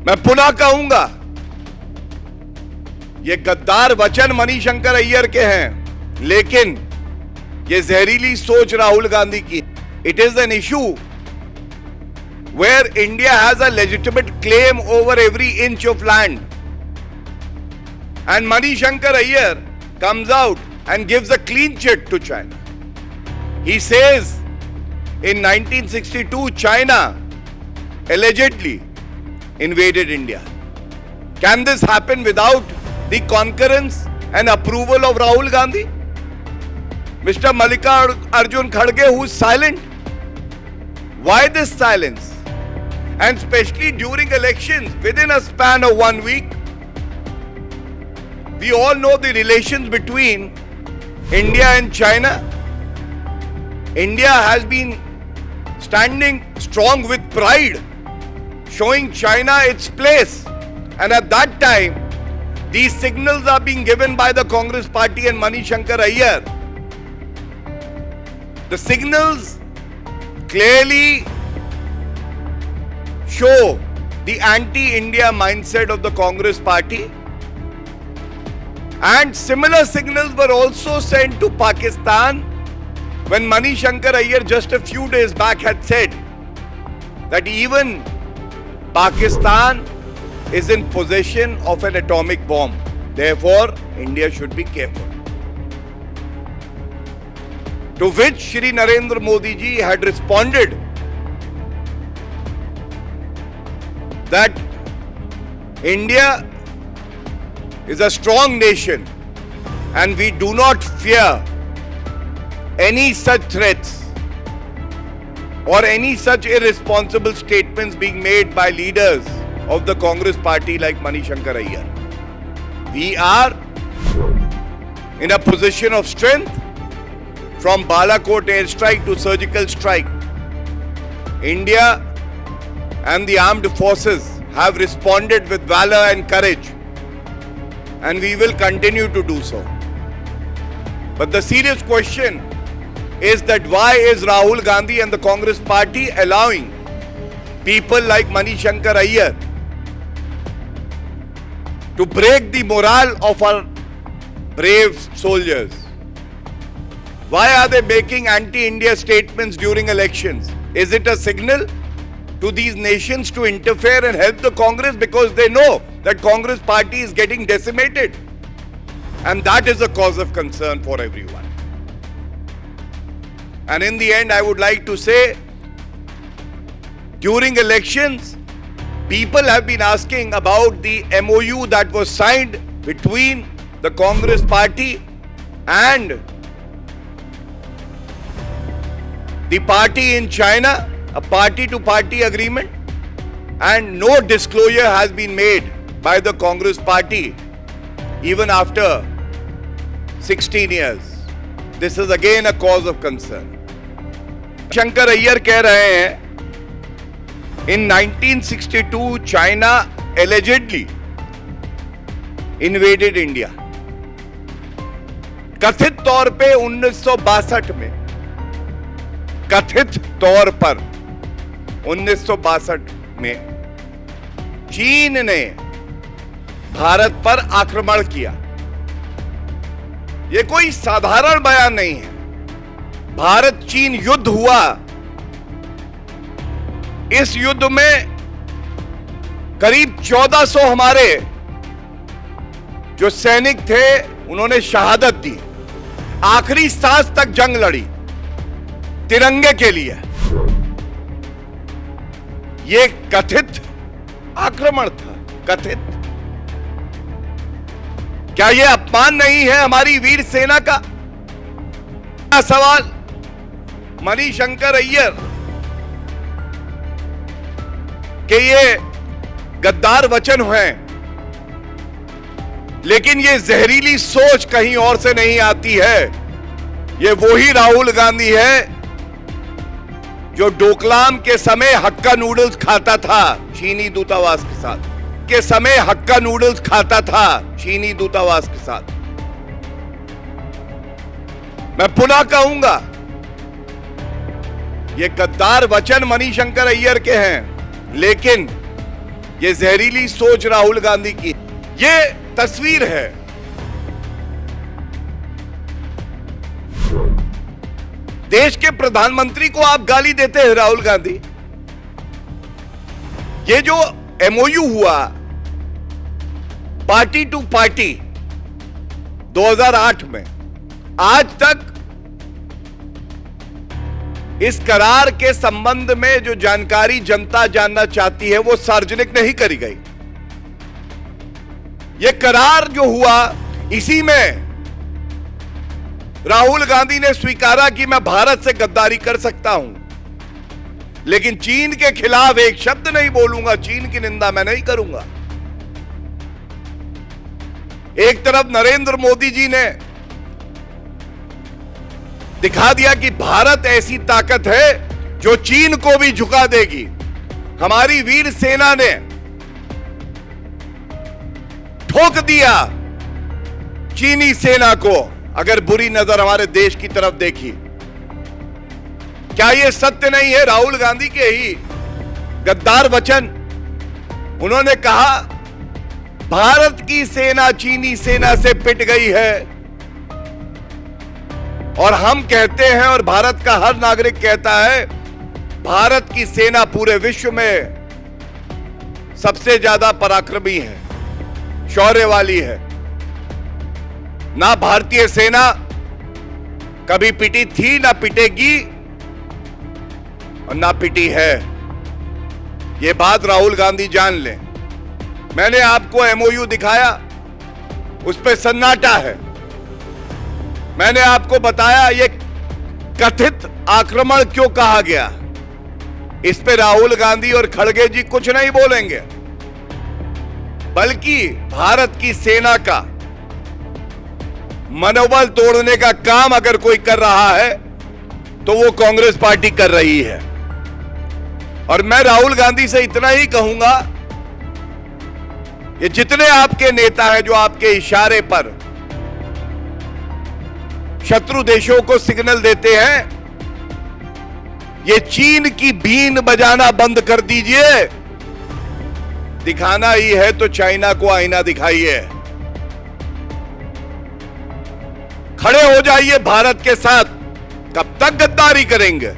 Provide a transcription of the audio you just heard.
मैं पुनः कहूंगा, ये गद्दार वचन मणिशंकर अय्यर के हैं, लेकिन ये जहरीली सोच राहुल गांधी की। It is an issue where India has a legitimate claim over every inch of land, and Manishankar Aiyar comes out and gives a clean chit to China. He says in 1962 China allegedly invaded India. Can this happen without the concurrence and approval of Rahul Gandhi? Mr. Mallikarjun Kharge, who is silent. Why this silence? And especially during elections, within a span of 1 week, we all know the relations between India and China. India has been standing strong with pride, showing China its place. And at that time, these signals are being given by the Congress party and Manishankar Aiyar. The signals clearly show the anti-India mindset of the Congress party. And similar signals were also sent to Pakistan when Manishankar Aiyar just a few days back had said that even Pakistan is in possession of an atomic bomb. Therefore, India should be careful. To which Shri Narendra Modi ji had responded that India is a strong nation and we do not fear any such threats or any such irresponsible statements being made by leaders of the Congress party like Manishankar Aiyar. We are in a position of strength from Balakot airstrike to surgical strike. India and the armed forces have responded with valor and courage, and we will continue to do so. But the serious question is that why is Rahul Gandhi and the Congress party allowing people like Manishankar Aiyar to break the morale of our brave soldiers? Why are they making anti-India statements during elections? Is it a signal to these nations to interfere and help the Congress, because they know that Congress party is getting decimated? And that is a cause of concern for everyone. And in the end, I would like to say, during elections, people have been asking about the MOU that was signed between the Congress party and the party in China, a party-to-party agreement, and no disclosure has been made by the Congress party even after 16 years. This is again a cause of concern. Shankar Aiyar कह रहे हैं, in 1962 China allegedly invaded India. कथित तौर पे 1962 में, कथित तौर पर 1962 में चीन ने भारत पर आक्रमण किया. यह कोई साधारण बयान नहीं है. भारत चीन युद्ध हुआ. इस युद्ध में करीब 1400 हमारे जो सैनिक थे उन्होंने शहादत दी. आखिरी सांस तक जंग लड़ी तिरंगे के लिए. यह कथित आक्रमण था. कथित. क्या यह अपमान नहीं है हमारी वीर सेना का? सवाल मणिशंकर अय्यर के ये गद्दार वचन हैं, लेकिन ये जहरीली सोच कहीं और से नहीं आती है. ये वही राहुल गांधी है जो डोकलाम के समय हक्का नूडल्स खाता था चीनी दूतावास के साथ. के समय हक्का नूडल्स खाता था चीनी दूतावास के साथ. मैं पुनः कहूंगा, ये गद्दार वचन मणिशंकर अय्यर के हैं, लेकिन ये जहरीली सोच राहुल गांधी की, ये तस्वीर है। देश के प्रधानमंत्री को आप गाली देते हैं राहुल गांधी। ये जो एमओयू हुआ पार्टी टू पार्टी 2008 में, आज तक इस करार के संबंध में जो जानकारी जनता जानना चाहती है वो सार्वजनिक नहीं करी गई। ये करार जो हुआ, इसी में राहुल गांधी ने स्वीकारा कि मैं भारत से गद्दारी कर सकता हूं, लेकिन चीन के खिलाफ एक शब्द नहीं बोलूंगा, चीन की निंदा मैं नहीं करूंगा। एक तरफ नरेंद्र मोदी जी ने दिखा दिया कि भारत ऐसी ताकत है जो चीन को भी झुका देगी। हमारी वीर सेना ने ठोक दिया चीनी सेना को, अगर बुरी नजर हमारे देश की तरफ देखी। क्या यह सत्य नहीं है? राहुल गांधी के ही गद्दार वचन। उन्होंने कहा भारत की सेना चीनी सेना से पिट गई है, और हम कहते हैं और भारत का हर नागरिक कहता है भारत की सेना पूरे विश्व में सबसे ज्यादा पराक्रमी है, शौर्य वाली है। ना भारतीय सेना कभी पिटी थी, ना पिटेगी और ना पिटी है। यह बात राहुल गांधी जान लें। मैंने आपको एमओयू दिखाया, उस पर सन्नाटा है। मैंने आपको बताया ये कथित आक्रमण क्यों कहा गया। इस पे राहुल गांधी और खड़गे जी कुछ नहीं बोलेंगे, बल्कि भारत की सेना का मनोबल तोड़ने का काम अगर कोई कर रहा है तो वो कांग्रेस पार्टी कर रही है। और मैं राहुल गांधी से इतना ही कहूंगा, ये जितने आपके नेता हैं जो आपके इशारे पर शत्रु देशों को सिग्नल देते हैं, ये चीन की बीन बजाना बंद कर दीजिए। दिखाना ही है तो चाइना को आईना दिखाइए। खड़े हो जाइए भारत के साथ। कब तक गद्दारी करेंगे?